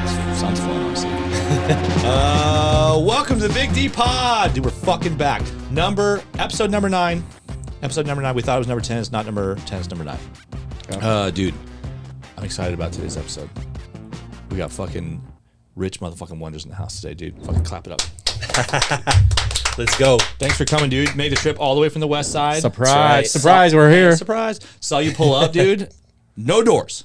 Sounds fun, honestly. Welcome to the Big D Pod. Dude, we're fucking back. Episode number 9. Episode number 9. We thought it was number 10. It's not number 10. It's number 9. Yeah. Dude, I'm excited about today's episode. We got fucking rich motherfucking wonders in the house today, dude. Fucking clap it up. Let's go. Thanks for coming, dude. Made the trip all the way from the west side. Surprise. Right. Surprise, we're here. Surprise. Saw you pull up, dude. No doors.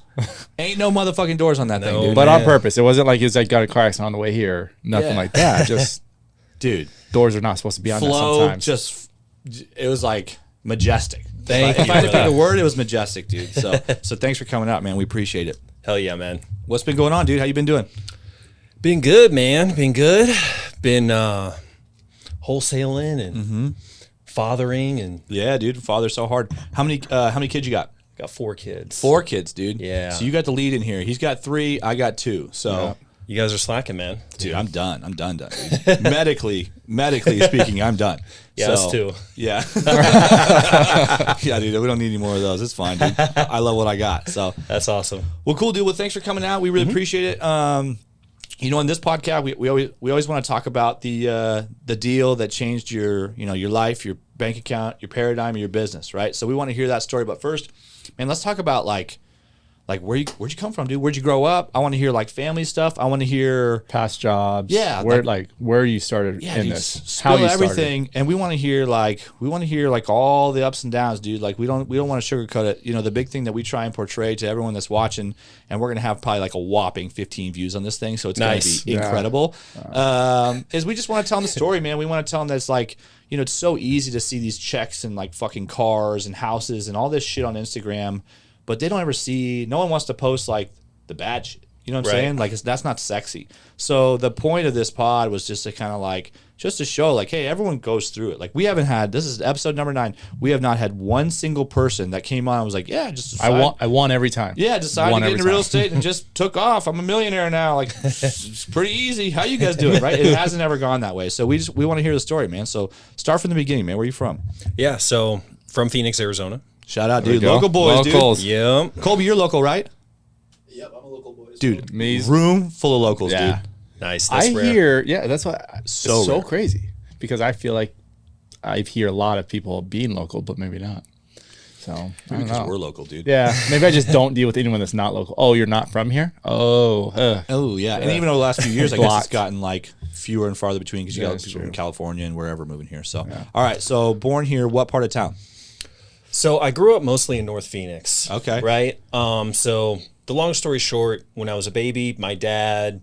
Ain't no motherfucking doors on that thing, dude. But on purpose. It wasn't like it's like got a car accident on the way here. Nothing like that. Just, dude, doors are not supposed to be on that flow sometimes. it was like majestic. Thank If you I had to for pick a that. word, it was majestic, dude. So thanks for coming out, man. We appreciate it. Hell yeah, man. What's been going on, dude? How you been doing? Been good, man. Been good. Been wholesaling and fathering, and Yeah, dude. Father's so hard. How many kids you got? got 4 kids. 4 kids, dude. Yeah. So you got the lead in here. He's got 3. I got 2. So, You guys are slacking, man. dude, I'm done. I'm done, dude. medically speaking, I'm done. Yeah, us too. Yeah. Yeah, dude. We don't need any more of those. It's fine, dude. I love what I got. So That's awesome. well, cool, dude. Well, thanks for coming out. We really appreciate it. You know, in this podcast, we always want to talk about the deal that changed your life, your bank account, your paradigm, your business, right? So we want to hear that story. But first, man, let's talk about like where'd you come from, dude? Where'd you grow up? I want to hear like family stuff. I want to hear Past jobs. Yeah, Where you started in dude, this. spill everything, and we want to hear like all the ups and downs, dude. Like we don't want to sugarcoat it. You know, the big thing that we try and portray to everyone that's watching, and we're gonna have probably like a whopping 15 views on this thing, so it's Nice. gonna be incredible. Is we just want to tell them the story, man. We want to tell them that it's like, you know, it's so easy to see these checks and like fucking cars and houses and all this shit on Instagram, but they don't ever see. No one wants to post like the bad shit. You know what I'm Right. saying? Like that's not sexy. So the point of this pod was just to kind of like just to show like, hey, everyone goes through it. Like we haven't had, this is episode number 9. We have not had one single person that came on and was like, yeah, just decide, I won every time. yeah, decided Won to get every into real time. estate and just took off. I'm a millionaire now. Like it's pretty easy. How you guys doing? Right? It hasn't ever gone that way. So we want to hear the story, man. So start from the beginning, man. Where are you from? Yeah, so from Phoenix, Arizona. Shout out, There we dude. go. Local boys, Locals. Yep. dude. Colby, you're local, right? Yep, I'm a local boy. Dude, Me's- room full of locals, Yeah. dude. Nice. That's I rare. hear, that's why it's So so rare. crazy because I feel like I hear a lot of people being local, but maybe not. So I don't Because know. we're local, dude. Yeah, maybe I just don't deal with anyone that's not local. Oh, you're not from here? Oh, Oh yeah, and even over the last few years, I guess it's Blocked. gotten like fewer and farther between because you Yeah, got that's people from true. California and wherever moving here. So, all right, so born here, what part of town? So I grew up mostly in North Phoenix. Okay. Right? So the long story short, when I was a baby, my dad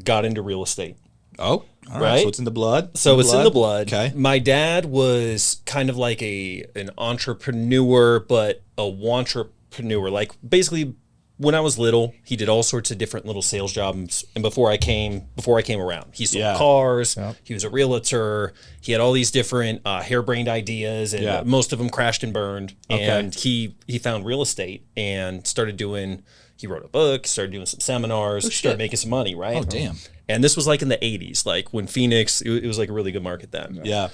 got into real estate. Oh, all right. Right. So it's in the blood. So it's in the blood. Okay. My dad was kind of like an entrepreneur, but a wantrepreneur. Like basically, when I was little, he did all sorts of different little sales jobs. And before I came around, he sold Yeah. cars. Yep. He was a realtor. He had all these different harebrained ideas, and Yeah. most of them crashed and burned. Okay. And he found real estate and started doing. He wrote a book, started doing some seminars, shit. started making some money. Right? Oh, damn. And this was like in the 80s, like when Phoenix, it was like a really good market then. Yeah.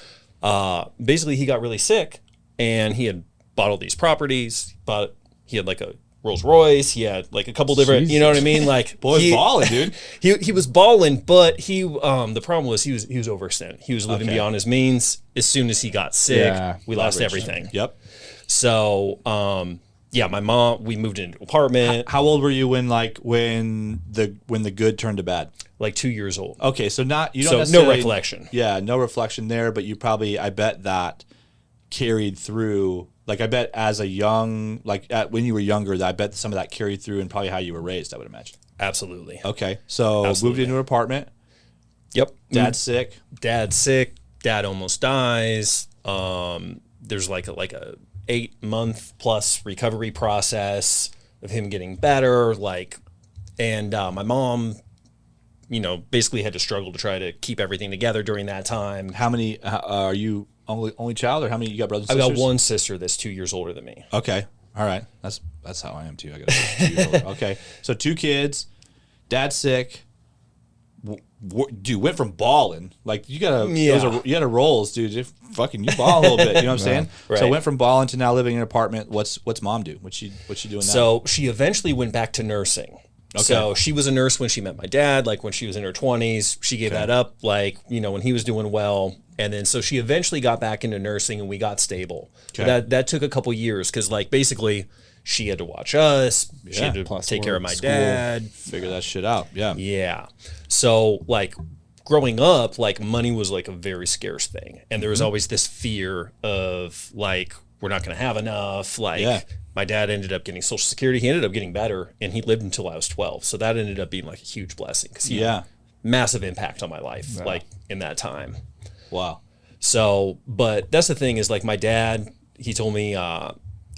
Basically, he got really sick, and he had bought all these properties. He had like a Rolls Royce. He had like a couple different, you know what I mean? Like Boy's balling, dude. He was balling, but the problem was he was overextended. He was living Okay. beyond his means. As soon as he got sick, Yeah. we lost Leverage. everything. Yep. So yeah, my mom, we moved into an apartment, How old were you when the good turned to bad? like 2 years old. Okay, so not you don't So necessarily, no recollection. Yeah, no reflection there, but you probably, I bet that carried through. Like I bet as a young, when you were younger, I bet some of that carried through and probably how you were raised, I would imagine. Absolutely. Okay, so moved Absolutely. into an apartment. Yep. Dad's sick. Dad's sick. Dad almost dies. There's like a 8-month plus recovery process of him getting better. And my mom, basically had to struggle to try to keep everything together during that time. How many are you only child, or how many you got brothers and I've sisters? got one sister that's 2 years older than me. Okay, all right, that's how I am too. I got 2 years older. Okay, so 2 kids, dad's sick. Dude, went from balling like you gotta you gotta rolls, dude. You ball a little bit. You know what I'm saying? Right. So went from balling to now living in an apartment. What's mom do? What's she doing now? So she eventually went back to nursing. So she was a nurse when she met my dad, like when she was in her 20s. She gave that up, like, you know, when he was doing well. And then so she eventually got back into nursing and we got stable. But that took a couple years because, like, basically she had to watch us. She had to take care of my dad. Figure that shit out. Yeah. Yeah. So, like, growing up, like, money was like a very scarce thing. And there was always this fear of, like, we're not going to have enough. Like, my dad ended up getting Social Security. He ended up getting better, and he lived until I was 12. So that ended up being like a huge blessing because he had massive impact on my life, like, in that time. Wow. So, but that's the thing is, like, my dad, he told me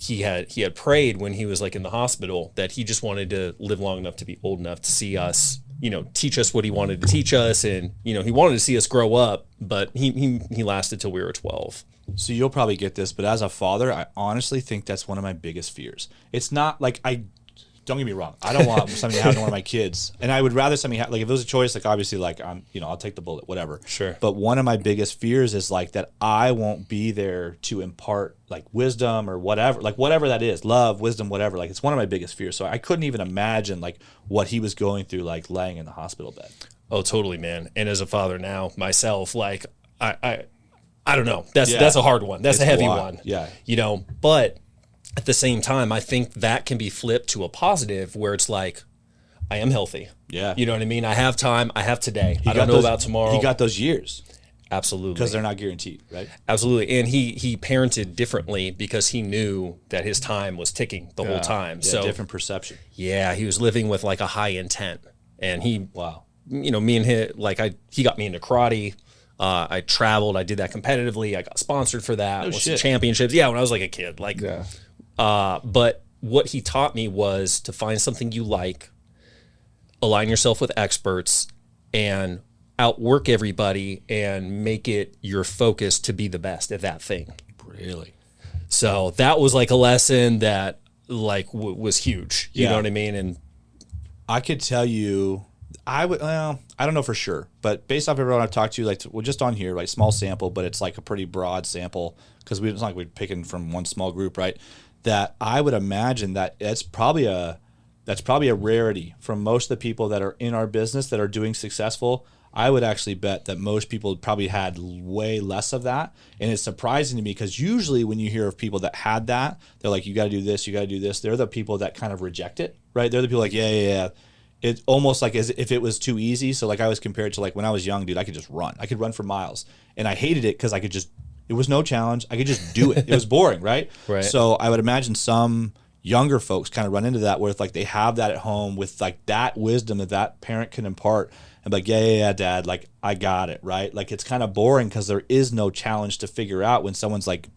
he had prayed when he was, like, in the hospital that he just wanted to live long enough to be old enough to see us, you know, teach us what he wanted to teach us. And, you know, he wanted to see us grow up, but he lasted till we were 12. So you'll probably get this, but as a father, I honestly think that's one of my biggest fears. It's not like don't get me wrong. I don't want something to happen to one of my kids, and I would rather something like if it was a choice, like obviously, like I'll take the bullet, whatever. Sure. But one of my biggest fears is like that I won't be there to impart like wisdom or whatever, like whatever that is, love, wisdom, whatever. Like it's one of my biggest fears. So I couldn't even imagine like what he was going through, like laying in the hospital bed. Oh, totally, man. And as a father now myself, like I don't know. That's a hard one. That's a heavy one. Yeah. You know, but at the same time, I think that can be flipped to a positive where it's like, I am healthy. Yeah. You know what I mean? I have time. I have today. I don't know about tomorrow. He got those years. Absolutely. Because they're not guaranteed, right? Absolutely. And he parented differently because he knew that his time was ticking the whole time. Yeah, so different perception. Yeah, he was living with like a high intent. And he, wow. You know, me and him, like he got me into karate. I traveled. I did that competitively. I got sponsored for that. Won some championships. Yeah, when I was like a kid. Like, but what he taught me was to find something you like, align yourself with experts, and outwork everybody and make it your focus to be the best at that thing. Really? So that was like a lesson that like was huge. You know what I mean? And I could tell you, I don't know for sure, but based off everyone I've talked to, like, well, just on here, like, small sample, but it's like a pretty broad sample because it's not like we're picking from one small group, right? That I would imagine that that's probably a rarity from most of the people that are in our business that are doing successful. I would actually bet that most people probably had way less of that, and it's surprising to me because usually when you hear of people that had that, they're like, you got to do this, you got to do this. They're the people that kind of reject it, right? They're the people like, yeah. It's almost like as if it was too easy. So like I was compared to like when I was young, dude, I could just run. I could run for miles. And I hated it because it was no challenge. I could just do it. It was boring, right? Right. So I would imagine some younger folks kind of run into that where it's like they have that at home with like that wisdom that parent can impart and be like, yeah, dad, like I got it, right? Like it's kind of boring because there is no challenge to figure out when someone's like,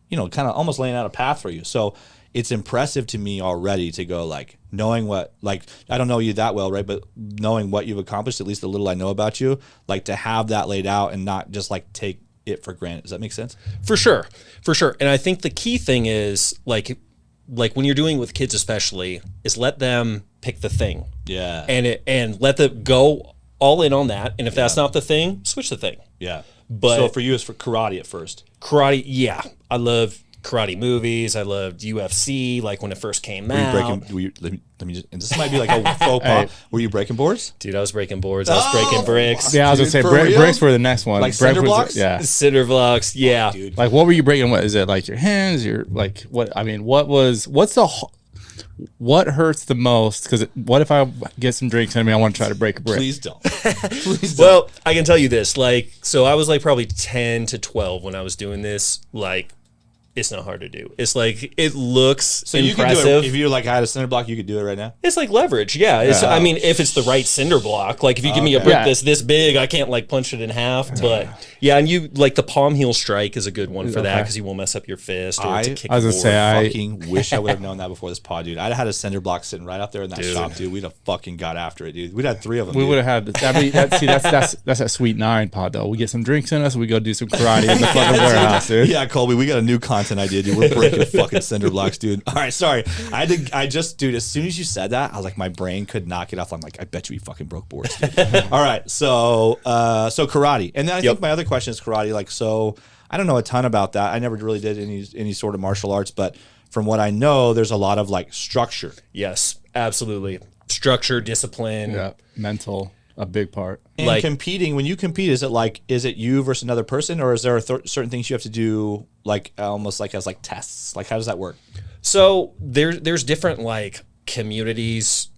you know, kind of almost laying out a path for you. So it's impressive to me already to go like knowing what, like, I don't know you that well, right? But knowing what you've accomplished, at least the little I know about you, like to have that laid out and not just like take it for granted. Does that make sense? For sure. And I think the key thing is like when you're doing with kids, especially, is let them pick the thing. Yeah. And let them go all in on that. And if that's not the thing, switch the thing. Yeah. But so for you, it's for karate at first. Karate. Yeah. I love karate movies. I loved UFC, like when it first came out. Let me just, and this might be like a faux pas. Were you breaking boards? Dude, I was breaking boards. I was breaking bricks. Yeah, I was going to say bricks were the next one. Like cinder blocks? Yeah. Cinder blocks, yeah. Dude. Like what were you breaking? What is it, like your hands? Your like what? I mean, what hurts the most? Because what if I get some drinks in me? I want to try to break a brick. Please don't. Please don't. Well, I can tell you this. Like, so I was like probably 10 to 12 when I was doing this. Like, it's not hard to do. It's like, it looks so impressive. You can do it. If you like had a cinder block, you could do it right now. It's like leverage. Yeah. I mean, if it's the right cinder block, like if you give me a brick that's this big, I can't like punch it in half. But yeah, and you like the palm heel strike is a good one for that because you won't mess up your fist or to kick. I was gonna say, I fucking wish I would have known that before this pod, dude. I'd have had a cinder block sitting right out there in that shop, dude. We'd have fucking got after it, dude. We'd had 3 of them. We would have had. That's a sweet 9 pod though. We get some drinks in us. We go do some karate in the fucking warehouse, dude. Yeah, Colby, we got a new content idea, dude. We're breaking fucking cinder blocks, dude. All right, sorry. Dude, as soon as you said that, I was like, my brain could knock it off. I'm like, I bet you we fucking broke boards, dude. All right, so karate. And then I think my other question is karate. Like, so I don't know a ton about that. I never really did any sort of martial arts, but from what I know, there's a lot of like structure. Yes, absolutely. structure, discipline. Yeah, mental, a big part. And Like- competing, when you compete, is it you versus another person, or is there certain things you have to do, like almost like as like tests? Like, how does that work? So there's different like communities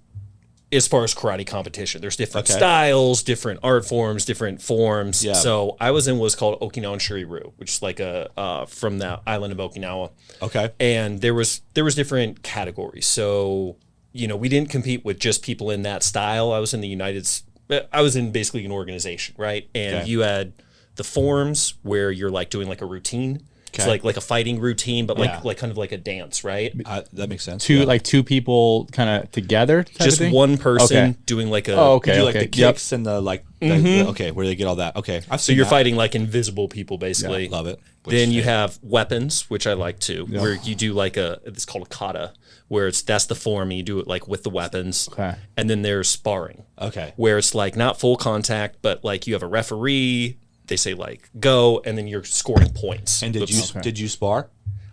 as far as karate competition. There's different Okay. styles, different art forms, different forms. Yeah. So I was in what's called Okinawan Shuri-ryu, which is like a from the island of Okinawa. Okay. And there was different categories. So, we didn't compete with just people in that style. I was in I was in basically an organization, right? And Okay. you had the forms where you're like doing like a routine. It's Okay. like a fighting routine, but Yeah. like kind of like a dance, right? That makes sense. Two people kind of together. Type Just of thing? one person Okay. doing like a. Oh, You okay. do like the Okay. Yep. kicks and the like. Okay, where they get all that. Okay, I've So seen you're that. fighting like invisible people, basically. Love it. Then you have weapons, which I like too, where you do like it's called a kata, where that's the form and you do it like with the weapons. Okay. And then there's sparring, Okay. where it's like not full contact, but like you have a referee. They say like go, and then you're scoring points. And did you spar?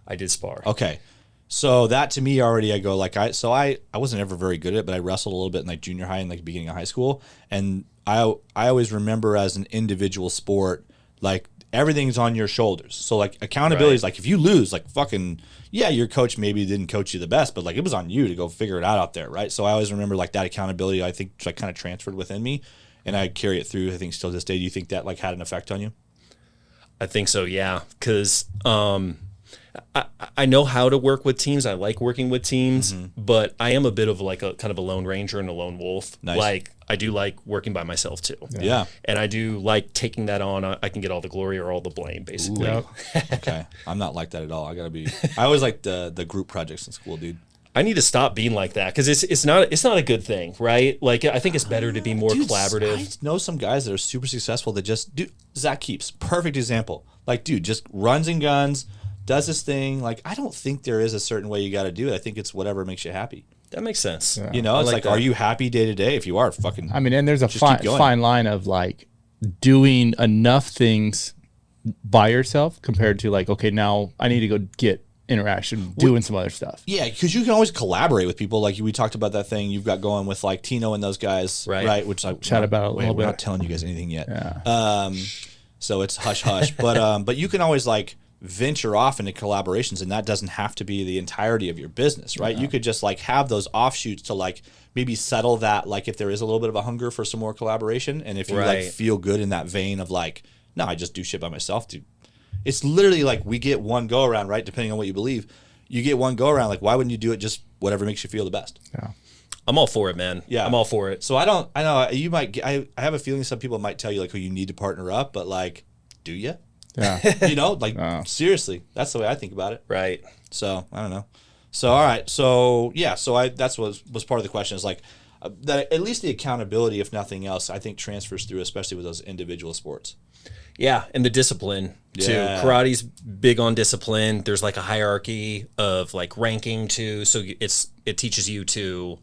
I did spar. Okay. So that to me already, I go like I wasn't ever very good at it, but I wrestled a little bit in like junior high and like beginning of high school. And I always remember as an individual sport, like everything's on your shoulders. So like accountability is like if you lose, like fucking yeah, your coach maybe didn't coach you the best, but like it was on you to go figure it out there, right? So I always remember like that accountability. I think like kind of transferred within me, and I carry it through. I think still to this day. Do you think that like had an effect on you? I think so, yeah. Because I know how to work with teams. I like working with teams, but I am a bit of like a kind of a lone ranger and a lone wolf. Nice. Like I do like working by myself too. Yeah. And I do like taking that on. I can get all the glory or all the blame, basically. Yep. Okay. I'm not like that at all. I always like the group projects in school, dude. I need to stop being like that because it's not a good thing, right? Like I think it's better to be more Dude, collaborative. I know some guys that are super successful that just do. Zach Keeps, perfect example. Like, dude, just runs and guns, does his thing. Like, I don't think there is a certain way you got to do it. I think it's whatever makes you happy. That makes sense. Yeah. You know, I it's like like, that. are you happy day to day? If you are, fucking. I mean, and there's a Just keep going. fine line of like doing enough things by yourself compared to like, okay, now I need to go get interaction doing some other stuff. Yeah, because you can always collaborate with people. Like we talked about that thing you've got going with like Tino and those guys, Right. Which I Chat about it a little We're not bit. telling you guys anything yet. Yeah. So it's hush hush. But you can always like venture off into collaborations, and that doesn't have to be the entirety of your business, right? You could just like have those offshoots to like maybe settle that, like if there is a little bit of a hunger for some more collaboration, and if you like Right. feel good in that vein of like, no, I just do shit by myself, dude. It's literally like we get one go around, right? Depending on what you believe, you get one go around. Like, why wouldn't you do it just whatever makes you feel the best? Yeah. I'm all for it, man. Yeah. I'm all for it. So I know you might get, I have a feeling some people might tell you like, oh, you need to partner up, but like, do you? Yeah. You know, like seriously, that's the way I think about it. Right. So I don't know. So all right. So yeah. So that's what was part of the question is like that at least the accountability, if nothing else, I think transfers through, especially with those individual sports. Yeah, and the discipline too. Yeah. Karate's big on discipline. There's like a hierarchy of like ranking too. So it teaches you to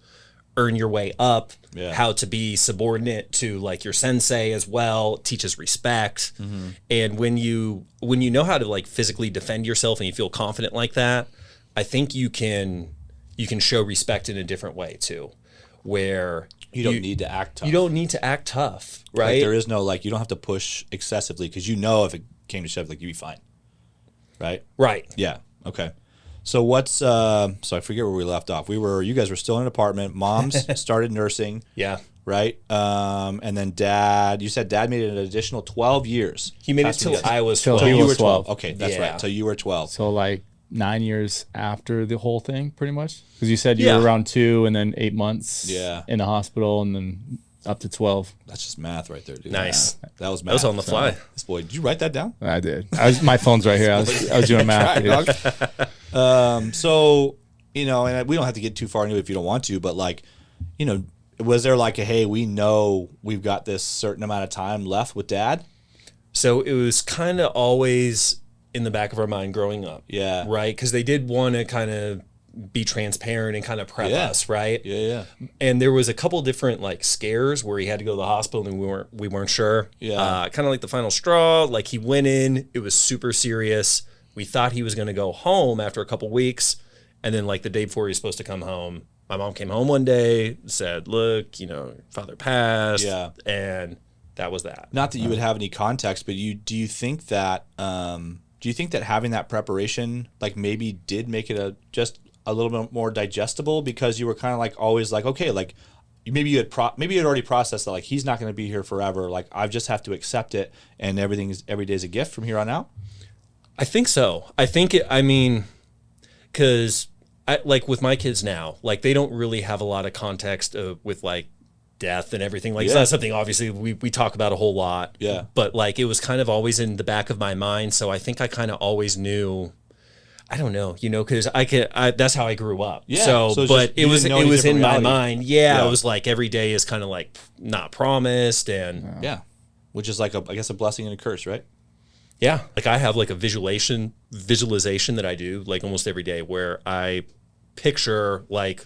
earn your way up, Yeah. how to be subordinate to like your sensei as well. It teaches respect. And when you know how to like physically defend yourself and you feel confident like that, I think you can show respect in a different way too, where You don't need to act tough. you don't need to act tough, right? Like there is no like you don't have to push excessively because you know if it came to shove, like you'd be fine. Right? Right. Yeah. Okay. So what's so I forget where we left off. You guys were still in an apartment. Mom's started nursing, Yeah. right? And then dad, you said dad made it an additional 12 years. He made it That's till what I was Till 12. he you was were 12. 12. Okay, that's Yeah. right. So you were 12. So like 9 years after the whole thing, pretty much, because you said you Yeah. were around 2 and then 8 months Yeah. in the hospital and then up to 12. That's just math right there, dude. Nice. That was math. That was on the fly. This boy, did you write that down? I did. My phone's right here. I was doing math. dude. So, you know, and we don't have to get too far into it if you don't want to, but like, you know, was there like a, hey, we know we've got this certain amount of time left with dad? So it was kind of always in the back of our mind growing up. Yeah. Right? Because they did want to kind of be transparent and kind of prep Yeah. us, right? Yeah. And there was a couple different like scares where he had to go to the hospital and we weren't sure. Yeah. Kind of like the final straw. Like he went in, it was super serious. We thought he was going to go home after a couple weeks, and then like the day before he was supposed to come home, my mom came home one day, said, look, father passed. Yeah. And that was that. Not that you would have any context, but do you think that having that preparation like maybe did make it just a little bit more digestible, because you were kind of like always like, okay, like maybe you had already processed that like he's not going to be here forever, like I just have to accept it, and every day is a gift from here on out? I think so. Because like with my kids now, like they don't really have a lot of context with like death and everything. Like it's not something obviously we talk about a whole lot. Yeah. But like it was kind of always in the back of my mind. So I think I kind of always knew. I don't know, because that's how I grew up. Yeah. So but it was in my mind. Yeah. It was like every day is kind of like not promised, and which is like I guess a blessing and a curse, right? Yeah. Like I have like a visualization that I do like almost every day, where I picture like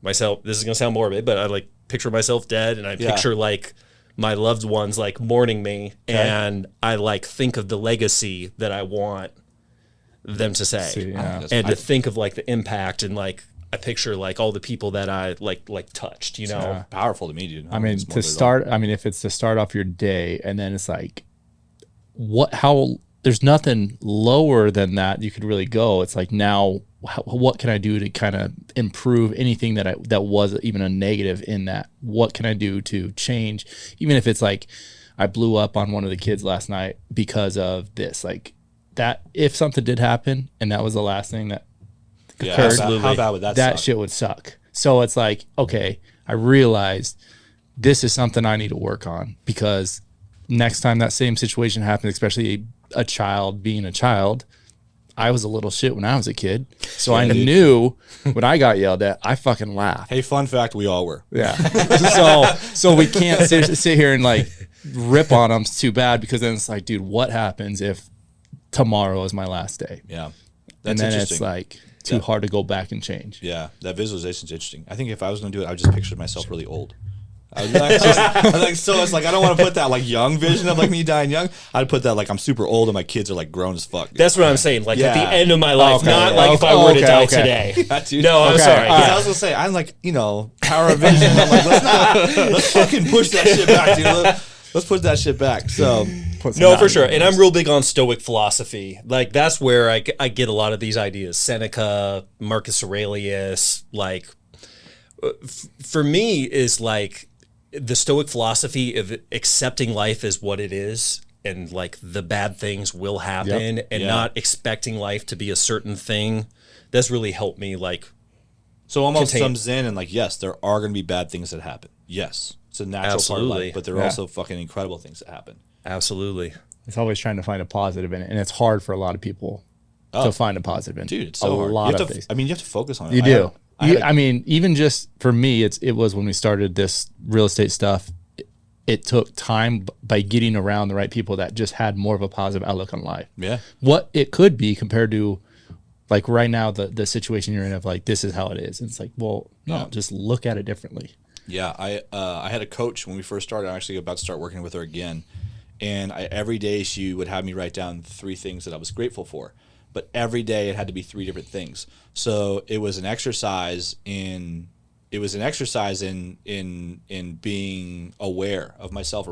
myself. This is going to sound morbid, but I like picture myself dead, and I picture like my loved ones like mourning me. Okay. And I like think of the legacy that I want them to say, and to think of like the impact, and like I picture like all the people that I like touched, Powerful to me, dude. I mean, if it's to start off your day, and then it's like, there's nothing lower than that you could really go. It's like, now what can I do to kind of improve anything that was even a negative in that? What can I do to change? Even if it's like, I blew up on one of the kids last night because of this, like that, if something did happen and that was the last thing that occurred, how bad would that suck? Shit would suck. So it's like, okay, I realized this is something I need to work on, because next time that same situation happens, especially a child being a child, I was a little shit when I was a kid. So I knew when I got yelled at, I fucking laughed. Hey, fun fact, we all were. Yeah. so we can't sit here and like rip on them too bad, because then it's like, dude, what happens if tomorrow is my last day? Yeah. And then it's like too hard to go back and change. Yeah. That visualization is interesting. I think if I was going to do it, I would just picture myself really old. So it's like, I don't want to put that like young vision of like me dying young. I'd put that like I'm super old and my kids are like grown as fuck. That's what I'm saying. Like at the end of my life, not like if I were to die today. No, I'm sorry. I was gonna say, I'm like, power of vision. I'm like, let's fucking push that shit back, dude. Let's push that shit back. So no, for sure. And I'm real big on Stoic philosophy. Like that's where I get a lot of these ideas. Seneca, Marcus Aurelius. Like for me is like the Stoic philosophy of accepting life as what it is, and like the bad things will happen, and not expecting life to be a certain thing. That's really helped me like. So almost sums in and like, yes, there are going to be bad things that happen. Yes, it's a natural part of life, but there are also fucking incredible things that happen. Absolutely. It's always trying to find a positive in it, and it's hard for a lot of people to find a positive in it. Dude, it's so hard. Lot of things. I mean, you have to focus on it. You do. I mean, even just for me, it was when we started this real estate stuff, it took time by getting around the right people that just had more of a positive outlook on life. Yeah. What it could be compared to like right now, the situation you're in of like, this is how it is. And it's like, well, no, just look at it differently. Yeah. I had a coach when we first started. I'm actually about to start working with her again. And every day she would have me write down 3 things that I was grateful for. But every day it had to be 3 different things. So it was an exercise in being aware of myself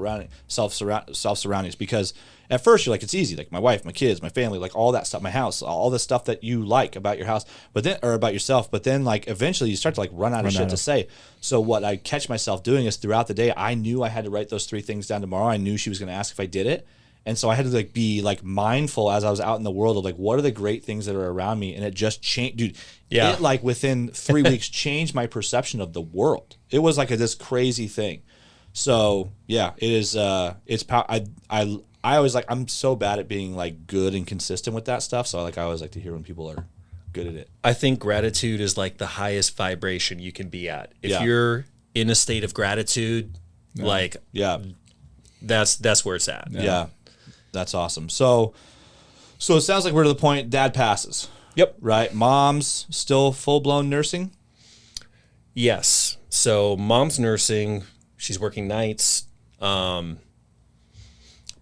self surroundings. Because at first you're like, it's easy, like my wife, my kids, my family, like all that stuff, my house, all the stuff that you like about your house, or about yourself. But then like eventually you start to like run out of shit to say. So what I catch myself doing is throughout the day, I knew I had to write those 3 things down tomorrow. I knew she was going to ask if I did it. And so I had to like be like mindful as I was out in the world of like, what are the great things that are around me? And it just changed, dude. Yeah. It like within 3 weeks changed my perception of the world. It was like this crazy thing. So yeah, it is. I always like, I'm so bad at being like good and consistent with that stuff. So like, I always like to hear when people are good at it. I think gratitude is like the highest vibration you can be at. If you're in a state of gratitude, like that's where it's at. Yeah. That's awesome. So it sounds like we're to the point dad passes. Yep. Right? Mom's still full-blown nursing? Yes. So mom's nursing. She's working nights.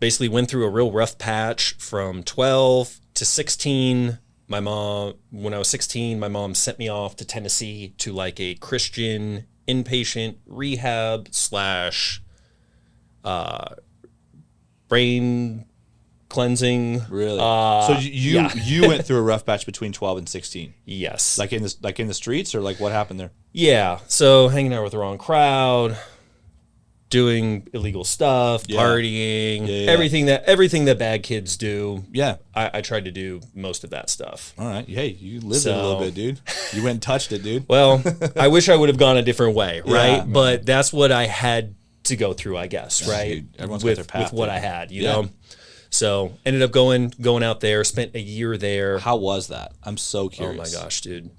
Basically went through a real rough patch from 12 to 16. my mom, when I was 16, my mom sent me off to Tennessee to like a Christian inpatient rehab / brain cleansing. Really? So you went through a rough patch between 12 and 16. Yes. Like in the streets, or like what happened there? Yeah. So hanging out with the wrong crowd, doing illegal stuff, partying, everything that bad kids do. Yeah. I tried to do most of that stuff. All right. Hey, you lived it a little bit, dude. You went and touched it, dude. Well, I wish I would have gone a different way, right? Yeah, but that's what I had to go through, I guess, right? Dude, everyone's got their path with what I had, you know? So ended up going out there, spent a year there. How was that? I'm so curious. Oh my gosh, dude.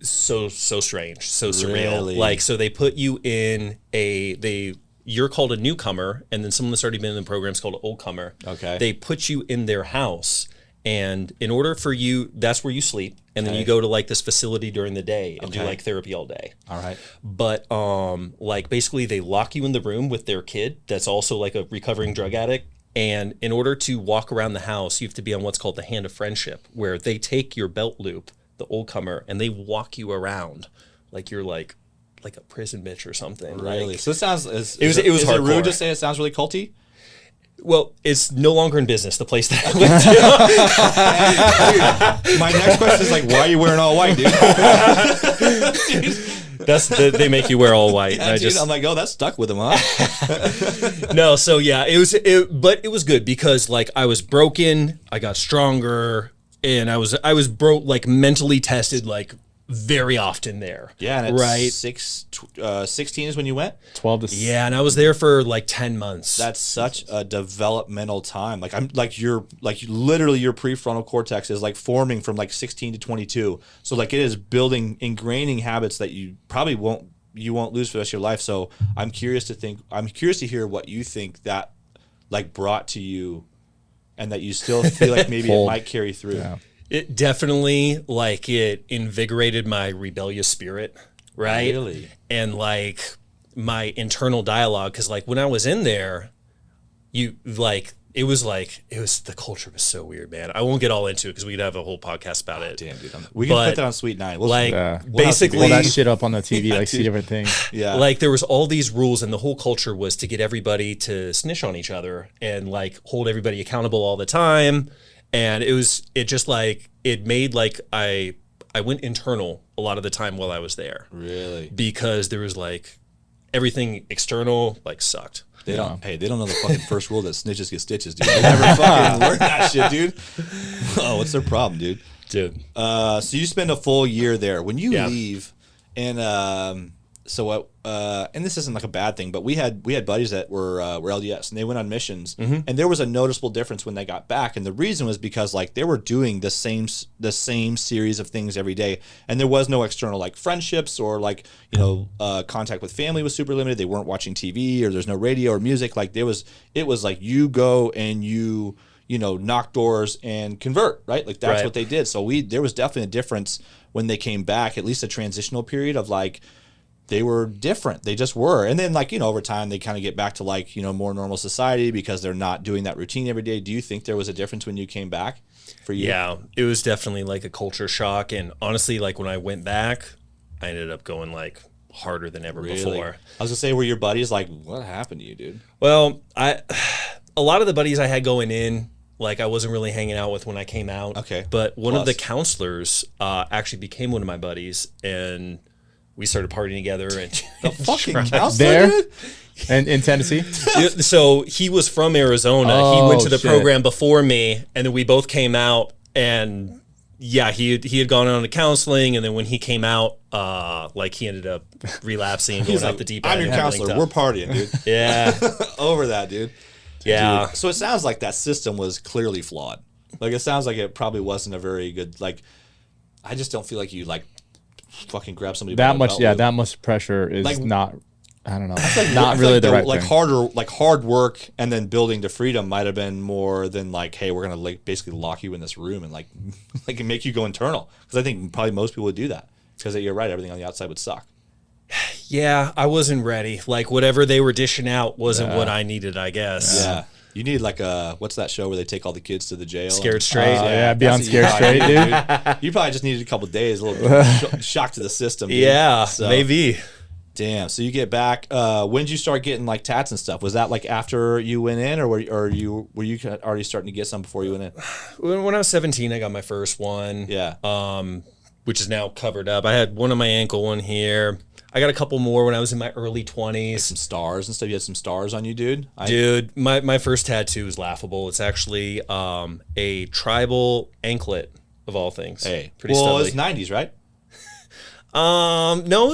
So strange, so surreal. Really? Like, so they put you in you're called a newcomer, and then someone that's already been in the program is called an oldcomer. Okay. They put you in their house, and in order for you, that's where you sleep, and then you go to like this facility during the day and do like therapy all day. All right. But like basically they lock you in the room with their kid that's also like a recovering drug addict. And in order to walk around the house, you have to be on what's called the hand of friendship, where they take your belt loop, the oldcomer, and they walk you around like you're like a prison bitch or something. Really? Like, So it sounds is it was hardcore. rude to say it sounds really culty? Well, it's no longer in business, the place that I went to. Dude, my next question is like, why are you wearing all white, dude? They make you wear all white. Yeah, and I'm like, oh, that stuck with him, huh? No, so yeah, but it was good because like I was broken, I got stronger, and I was broke, like mentally tested, like very often there. Yeah, and right. 16 is when you went. 12 to Yeah, and I was there for like 10 months. That's such a developmental time. Like literally your prefrontal cortex is like forming from like 16 to 22. So like it is ingraining habits that you probably won't lose for the rest of your life. So I'm curious to hear what you think that like brought to you, and that you still feel like maybe it might carry through. Yeah. It definitely, like, it invigorated my rebellious spirit, right? Really? And, like, my internal dialogue, because, like, when I was in there, the culture was so weird, man. I won't get all into it because we could have a whole podcast about it. Damn, dude. We can put that on Sweet 9. Basically, pull that shit up on the TV, like see different things. Yeah. Like there was all these rules, and the whole culture was to get everybody to snitch on each other and like hold everybody accountable all the time. And it made like I went internal a lot of the time while I was there. Really? Because there was like everything external like sucked. They don't know the fucking first rule that snitches get stitches, dude. They never fucking learned that shit, dude. Oh, what's their problem, dude? Dude. So you spend a full year there. When you leave, and and this isn't like a bad thing, but we had buddies that were LDS, and they went on missions, and there was a noticeable difference when they got back, and the reason was because like they were doing the same series of things every day, and there was no external like friendships or like contact with family was super limited. They weren't watching TV, or there's no radio or music. Like it was like you go and you knock doors and convert, right? Like that's what they did. So there was definitely a difference when they came back, at least a transitional period of like. They were different. They just were. And then like, over time they kind of get back to like, more normal society because they're not doing that routine every day. Do you think there was a difference when you came back for you? Yeah, it was definitely like a culture shock. And honestly, like when I went back, I ended up going like harder than ever before. I was gonna say, were your buddies like, what happened to you, dude? Well, a lot of the buddies I had going in, like I wasn't really hanging out with when I came out. Okay. But one of the counselors actually became one of my buddies, and we started partying together. And the fucking counselor there, and in Tennessee. So he was from Arizona. He went to the program before me, and then we both came out. And yeah, he had gone on to counseling, and then when he came out, like he ended up relapsing, going out the deep end. I'm your counselor. We're partying, dude. Yeah, over that, dude. Yeah. Dude. So it sounds like that system was clearly flawed. Like it sounds like it probably wasn't a very good. Like, I just don't feel like you like. Fucking grab somebody that much that much pressure is like, not I don't know, like, not really like the right like thing. hard work and then building to freedom might have been more than like, hey, we're gonna like basically lock you in this room and like make you go internal, because I think probably most people would do that because you're right, everything on the outside would suck. Yeah, I wasn't ready. Like whatever they were dishing out wasn't what I needed, I guess. You need like what's that show where they take all the kids to the jail? Scared Straight. Yeah, be on that's what Scared you Straight, probably dude. You probably just needed a couple days, a little shock to the system. Dude. Yeah, So, maybe. Damn. So you get back. When did you start getting like tats and stuff? Was that like after you went in, or were you already starting to get some before you went in? When I was 17, I got my first one. Yeah. Which is now covered up. I had one on my ankle, one here. I got a couple more when I was in my early 20s. Some stars and stuff. You had some stars on you, dude. Dude, my first tattoo is laughable. It's actually a tribal anklet of all things. Hey, pretty well, studly. it was '90s, right? No,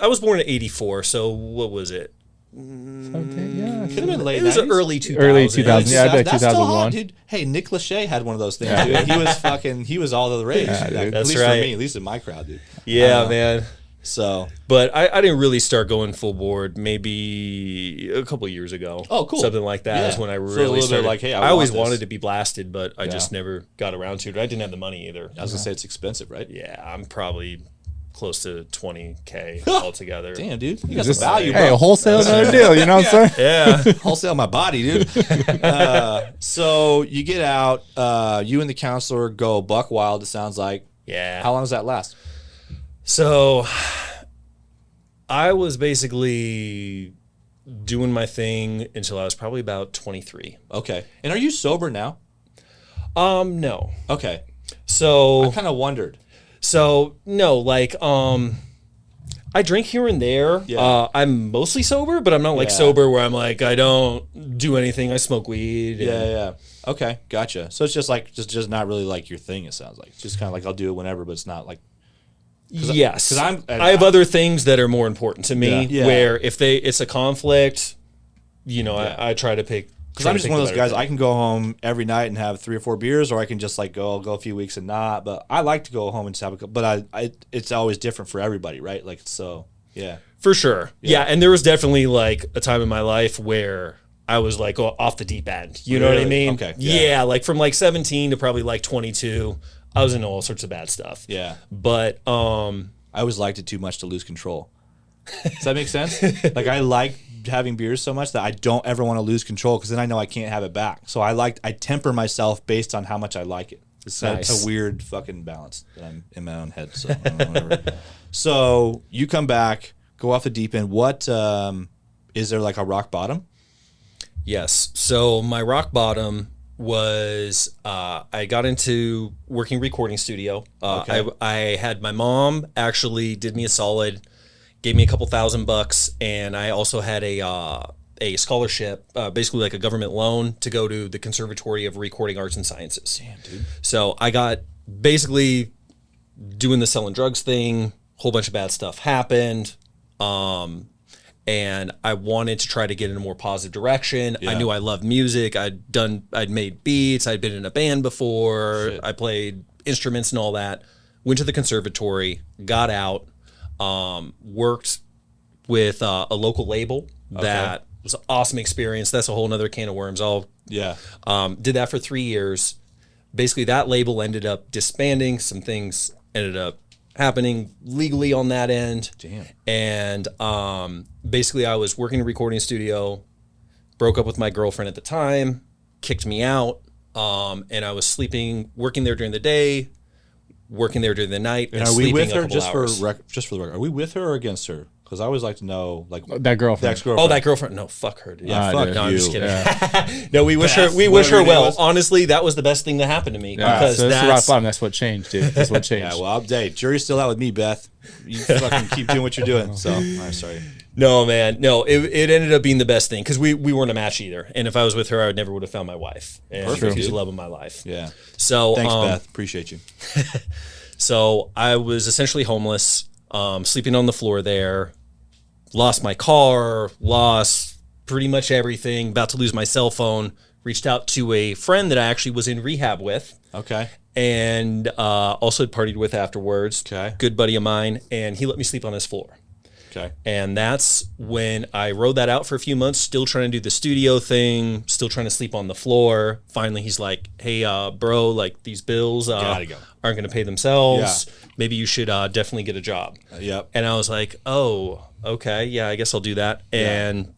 I was born in '84. So what was it? Yeah. Could have been late. It was 90s. early 2000s. Early 2000s. Yeah, I bet That's still hot, 2001. dude. Hey, Nick Lachey had one of those things, dude. He was all the rage. Yeah, dude. At That's least right. for me, at least in my crowd, dude. Yeah, man. So But I didn't really start going full board maybe a couple years ago. Oh, cool. Something like that is Yeah. when I So a really little bit started. like, hey, I always want this. wanted to be blasted, but I just never got around to it. I didn't have the money either. I was gonna say it's expensive, right? Yeah, I'm probably close to 20K altogether. Damn, dude, you got some value, Hey, a bro. wholesale another deal. You know what I'm saying? Yeah. Wholesale my body, dude. So you get out. You and the counselor go buck wild. It sounds like. Yeah. How long does that last? So I was basically doing my thing until I was probably about 23. Okay. And are you sober now? No. Okay. So I kind of wondered. no, like I drink here and there. Yeah. I'm mostly sober, but I'm not like Yeah. sober where I'm like I don't do anything. I smoke weed. and- Yeah. Okay, gotcha. So it's just like just not really like your thing. It sounds like it's just kind of like I'll do it whenever, but it's not like. Yes, 'cause I have other things that are more important to me. Yeah. Yeah. Where if it's a conflict, Yeah. I try to pick. Because I'm just one of those guys. I can go home every night and have 3 or 4 beers, or I can just like go a few weeks and not. But I like to go home and just have a couple. But it's always different for everybody, right? Like so, yeah. For sure. Yeah. And there was definitely like a time in my life where I was like off the deep end. You know what I Really? mean? Okay. Yeah. Like from like 17 to probably like 22, I was into all sorts of bad stuff. Yeah. But I always liked it too much to lose control. Does that make sense? Like I like having beers so much that I don't ever want to lose control because then I know I can't have it back. So I temper myself based on how much I like it. It's Nice. a weird fucking balance that I'm in my own head. So whatever. So you come back, go off the deep end. What is there like a rock bottom? yes. So my rock bottom was I got into working recording studio. Okay. I had my mom actually did me a solid, gave me a couple $1,000, and I also had a scholarship, basically like a government loan to go to the Conservatory of Recording Arts and Sciences. Damn, dude. So I got basically doing the selling drugs thing, whole bunch of bad stuff happened. And I wanted to try to get in a more positive direction. Yeah. I knew I loved music. I'd made beats. I'd been in a band before. Shit. I played instruments and all that. Went to the conservatory, got out, worked with a local label. That was an awesome experience. That's a whole nother can of worms. Yeah. Did that for 3 years. Basically, that label ended up disbanding. Some things ended up happening legally on that end. Damn. And basically, I was working in a recording studio, broke up with my girlfriend at the time, kicked me out, and I was working there during the day, working there during the night, and And are we sleeping with a her couple just hours. just for the record? Are we with her or against her? Because I always like to know, like That girlfriend. ex-girlfriend. Oh, that girlfriend? No, fuck her, dude. Yeah, Ah, fuck dude. No, I'm just you. kidding. No, we wish her. Beth, We wish whatever her your name well. was. Honestly, that was the best thing that happened to me Yeah, because so that's the rock that's bottom. That's what changed, dude. That's what changed. Yeah, well, update. Jury's still out with me, Beth. You fucking keep doing what you're doing. So, I'm sorry. no, man. No, it ended up being the best thing because we weren't a match either. And if I was with her, I never would have found my wife. And Perfect, she's dude. the love of my life. Yeah. So Thanks, Beth. Appreciate you. So I was essentially homeless, sleeping on the floor there. Lost my car, lost pretty much everything, about to lose my cell phone. Reached out to a friend that I actually was in rehab with Okay. and also had partied with afterwards. Okay. Good buddy of mine. And he let me sleep on his floor. Okay. And that's when I rode that out for a few months, still trying to do the studio thing, still trying to sleep on the floor. Finally, he's like, hey, bro, like these bills Gotta go. aren't going to pay themselves. Maybe you should definitely get a job. Yep. And I was like, oh, okay, yeah, I guess I'll do that. And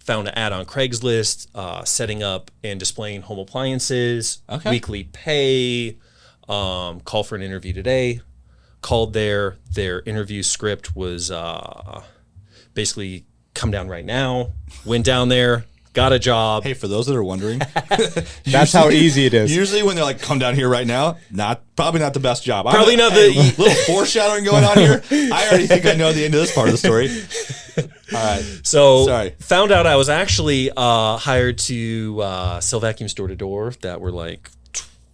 found an ad on Craigslist, setting up and displaying home appliances, weekly pay, call for an interview today. Called there. Their interview script was basically come down right now. Went down there, got a job. Hey, for those that are wondering, That's how easy it is. Usually when they're like, come down here right now, probably not the best job. Probably not the little foreshadowing going on here. I already think I know the end of this part of the story. All right. So found out I was actually hired to sell vacuums door to door that were like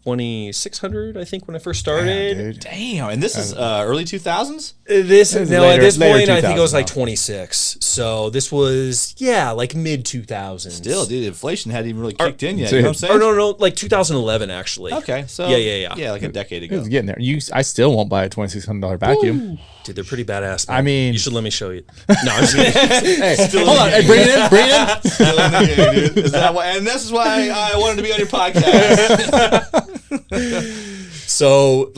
2,600, I think, when I first started. Damn. And this is early 2000s? At this point, I think it was like now. 26. So this was, like mid 2000s. Still, dude, inflation hadn't even really kicked in yet. You know what I'm saying? Or no, like 2011, actually. Okay. So yeah, like a decade ago. It's getting there. I still won't buy a $2,600 vacuum. Ooh. Dude, they're pretty badass, man. I mean, you should let me show you. No, I'm just kidding. Hey, hold on. Hey, bring it in. Bring it in. Still in the game, dude. Is that why? And this is why I wanted to be on your podcast. So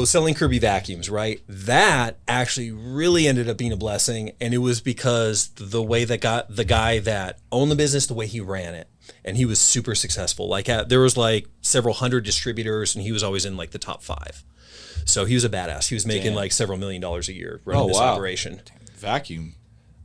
selling Kirby vacuums, right? That actually really ended up being a blessing, and it was because the way that the guy that owned the business, the way he ran it, and he was super successful. Like there was like several hundred distributors, and he was always in like the top 5. So he was a badass. He was making like several $1 million a year running this operation. Vacuum.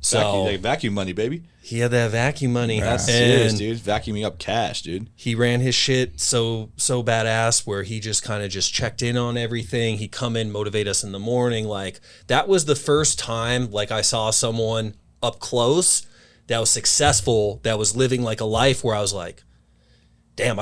So vacuum money, baby. He had that vacuum money. That's serious, dude. Vacuuming up cash, dude. He ran his shit so badass where he just kind of just checked in on everything. He'd come in, motivate us in the morning. Like that was the first time like I saw someone up close that was successful, that was living like a life where I was like, damn,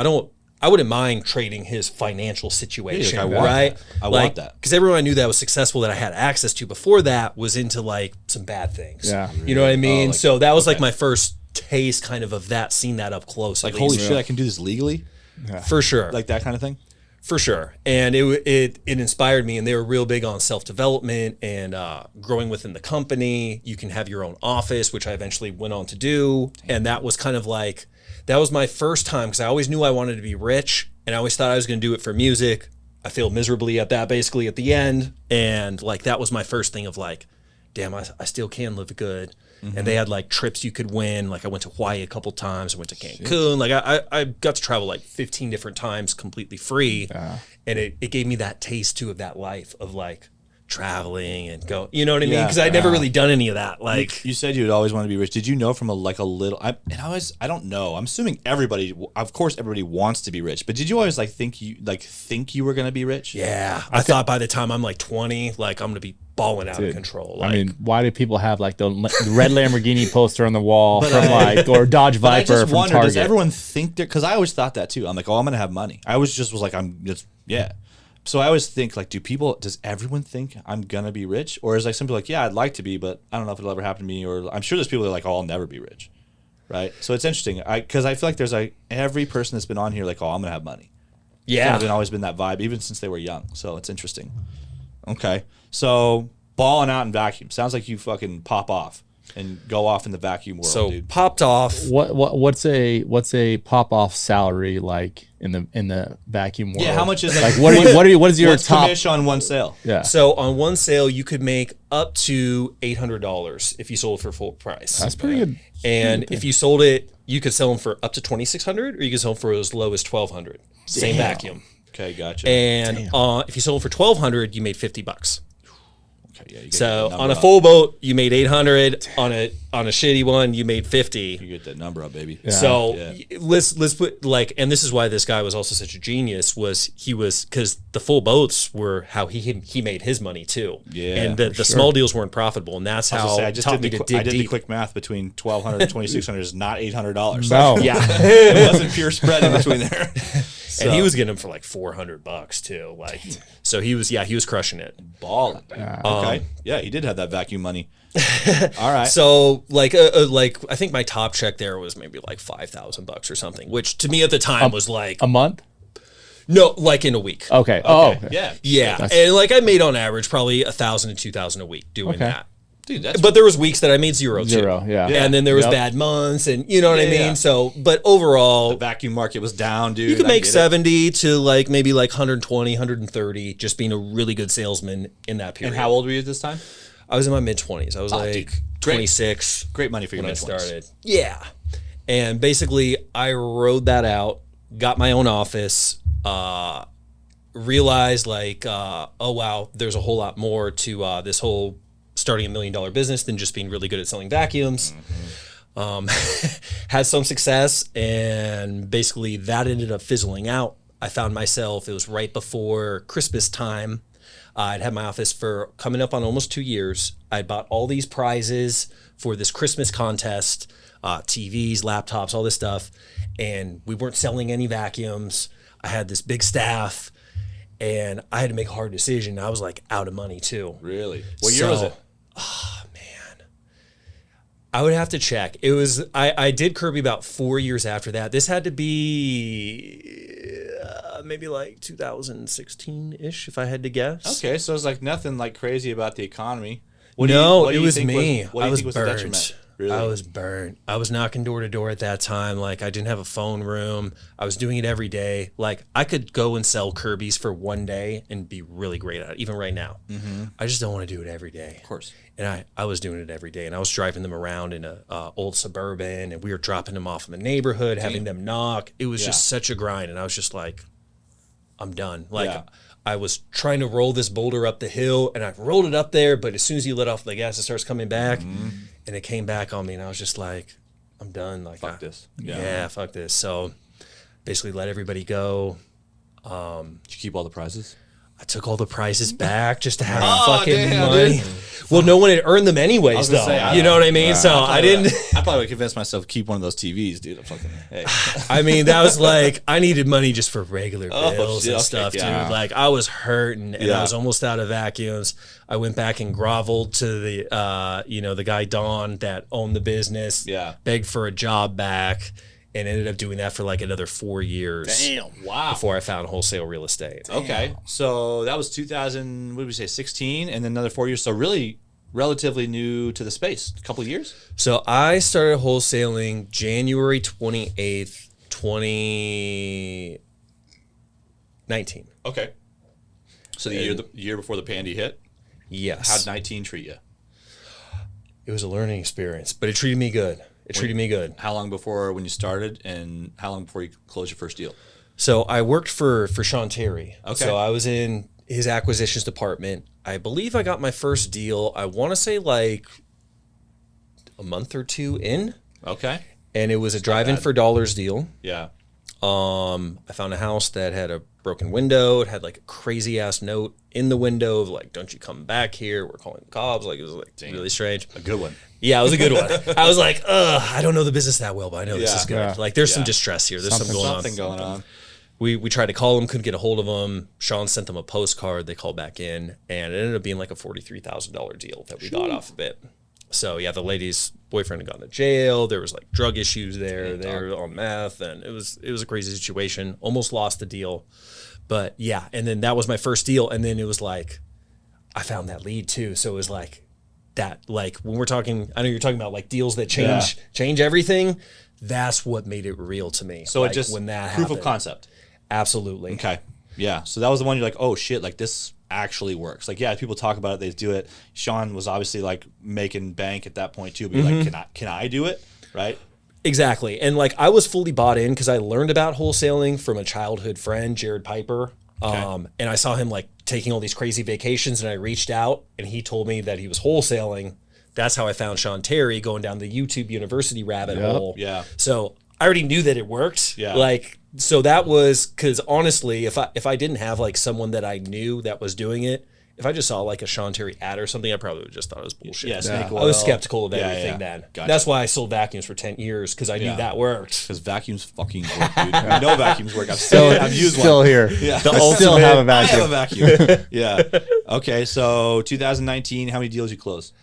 I wouldn't mind trading his financial situation, right? I want that. Because everyone I knew that was successful that I had access to before that was into like some bad things. Yeah. You know what I mean? So that was like my first taste kind of that, seeing that up close. Like, holy shit, I can do this legally? Yeah. For sure. Like that kind of thing? For sure. And it inspired me, and they were real big on self-development and growing within the company. You can have your own office, which I eventually went on to do. And that was kind of like, that was my first time, because I always knew I wanted to be rich, and I always thought I was going to do it for music. I failed miserably at that basically at the end. And like, that was my first thing of like, damn, I still can live good. Mm-hmm. And they had like trips you could win. Like I went to Hawaii a couple times. I went to Cancun. Like I got to travel like 15 different times completely free. And it gave me that taste too of that life of like traveling and go, you know what I mean? Because I'd never really done any of that. Like you said, you'd always want to be rich. Did you know from a little? I don't know. I'm assuming everybody, of course, everybody wants to be rich. But did you always think you were going to be rich? Yeah, I thought by the time I'm like 20, like I'm going to be balling out of control. Like, I mean, why do people have like the red Lamborghini poster on the wall or Dodge Viper I just from wonder, Target? does everyone think that? Because I always thought that too. I'm like, oh, I'm going to have money. I always just was like, So I always think like, does everyone think I'm going to be rich? Or is like some people like, yeah, I'd like to be, but I don't know if it'll ever happen to me. Or I'm sure there's people that are like, oh, I'll never be rich. Right. So it's interesting. Because I feel like there's like every person that's been on here like, oh, I'm going to have money. Yeah. It's always been that vibe, even since they were young. So it's interesting. Okay. So balling out in vacuum. Sounds like you fucking pop off and go off in the vacuum world, so dude. Popped off. What's a pop off salary like in the vacuum world? Yeah, how much is like what is your what's top commission on one sale? Yeah. So on one sale you could make up to $800 if you sold for full price. That's pretty good. And if you sold it, you could sell them for up to $2,600, or you could sell them for as low as $1,200. Same vacuum. Okay, gotcha. And if you sold them for $1,200, you made $50. Okay, yeah, you get So on a full boat, you made $800. On a shitty one, you made $50. You get that number up, baby. Yeah. So let's put like, and this is why this guy was also such a genius. Because the full boats were how he made his money too. Yeah, and the small deals weren't profitable, and that's how I just taught did me to dig I did deep. the quick math between $1,200 and $2,600 is not $800. No. Yeah, It wasn't pure spread in between there. and he was getting them for like $400 too. Like, so he was crushing it. Balling. Okay. Yeah, he did have that vacuum money. All right. So like I think my top check there was maybe like $5,000 or something, which to me at the time was like a month. No, like in a week. Okay. Oh, okay. Yeah. And like I made on average probably $1,000 to $2,000 a week doing that. Dude, that's But there was weeks that I made zero too. Yeah. And then there was bad months, and you know what I mean? Yeah. So, but overall, the vacuum market was down, dude. you could I make get it. 70 to like maybe like 120, 130 just being a really good salesman in that period. And how old were you at this time? I was in my mid-20s. I was like dude. Great. 26. Great money for your when I mid-20s. started. Yeah. And basically, I rode that out, got my own office, realized like, oh, wow, there's a whole lot more to this whole starting $1 million business than just being really good at selling vacuums. Had some success, and basically that ended up fizzling out. I found myself, it was right before Christmas time. I'd had my office for coming up on almost 2 years. I'd bought all these prizes for this Christmas contest, TVs, laptops, all this stuff. And we weren't selling any vacuums. I had this big staff, and I had to make a hard decision. I was like out of money too. Really? What year was it? Oh, man. I would have to check. It was, I did Kirby about 4 years after that. This had to be maybe like 2016-ish, if I had to guess. Okay, so it's like nothing like crazy about the economy. It was me. I was burnt. Really? I was burnt. I was knocking door to door at that time. Like, I didn't have a phone room. I was doing it every day. Like, I could go and sell Kirby's for one day and be really great at it, even right now. I just don't want to do it every day. Of course. And I was doing it every day, and I was driving them around in a old Suburban, and we were dropping them off in the neighborhood, having them knock. It was just such a grind, and I was just like, I'm done. Like, I was trying to roll this boulder up the hill, and I rolled it up there, but as soon as you let off the gas, it starts coming back, and it came back on me, and I was just like, I'm done. Like, Fuck this. Yeah, fuck this. So basically let everybody go. Did you keep all the prizes? I took all the prizes back just to have Oh, fucking damn, money. dude. Well, no one had earned them anyways, was gonna though. say, You know what I mean? So I didn't. I probably would convince myself to keep one of those TVs, dude. I'm fucking. Hey. I mean, that was like, I needed money just for regular bills shit, and okay, stuff, yeah. dude. Like, I was hurting, and I was almost out of vacuums. I went back and groveled to the, the guy Don that owned the business. Yeah. Begged for a job back, and ended up doing that for like another 4 years. Damn! Wow. Before I found wholesale real estate. Okay, so that was 2000. What did we say? 16, and then another 4 years. So really, relatively new to the space. A couple of years. So I started wholesaling January 28th, 2019. Okay. So the year before the pandy hit. Yes. How'd 19 treat you? It was a learning experience, but it treated me good. How long before when you started, and how long before you closed your first deal? So I worked for Shawn Terry. Okay. So I was in his acquisitions department. I believe I got my first deal, I want to say like a month or two in. Okay. And it was a drive-in for dollars deal. Yeah. I found a house that had a broken window. It had like a crazy ass note in the window of like, "Don't you come back here. We're calling the cops." Like, it was like really strange. A good one. Yeah, it was a good one. I was like, I don't know the business that well, but I know this is good. Yeah. Like, there's some distress here. There's something going on. We tried to call them, couldn't get a hold of them. Shawn sent them a postcard. They called back in, and it ended up being like a $43,000 deal that we got off of it. So yeah, the lady's boyfriend had gone to jail. There was like drug issues there. They were on meth, and it was a crazy situation. Almost lost the deal, but yeah. And then that was my first deal, and then it was like I found that lead too. So it was like that. Like when we're talking, I know you're talking about like deals that change everything. That's what made it real to me. So like, it just when that proof happened. of concept. Absolutely. Okay. Yeah. So that was the one you're like, oh shit, like this actually works. Like, yeah, people talk about it, they do it. Shawn was obviously like making bank at that point too, but like, can I do it? Right. Exactly. And like I was fully bought in because I learned about wholesaling from a childhood friend, Jared Piper. And I saw him like taking all these crazy vacations, and I reached out and he told me that he was wholesaling. That's how I found Shawn Terry, going down the YouTube University rabbit hole. Yeah. So I already knew that it worked. Yeah. Like, so that was, because honestly, if I didn't have like someone that I knew that was doing it, if I just saw like a Shawn Terry ad or something, I probably would have just thought it was bullshit. Yeah, snake I oil. was skeptical of everything then. Gotcha. That's why I sold vacuums for 10 years, because I knew that worked. Because vacuums fucking work, dude. I know vacuums work. I've used one. Still here. Yeah. I still have a vacuum. I have a vacuum. Yeah. Okay, so 2019, how many deals you closed?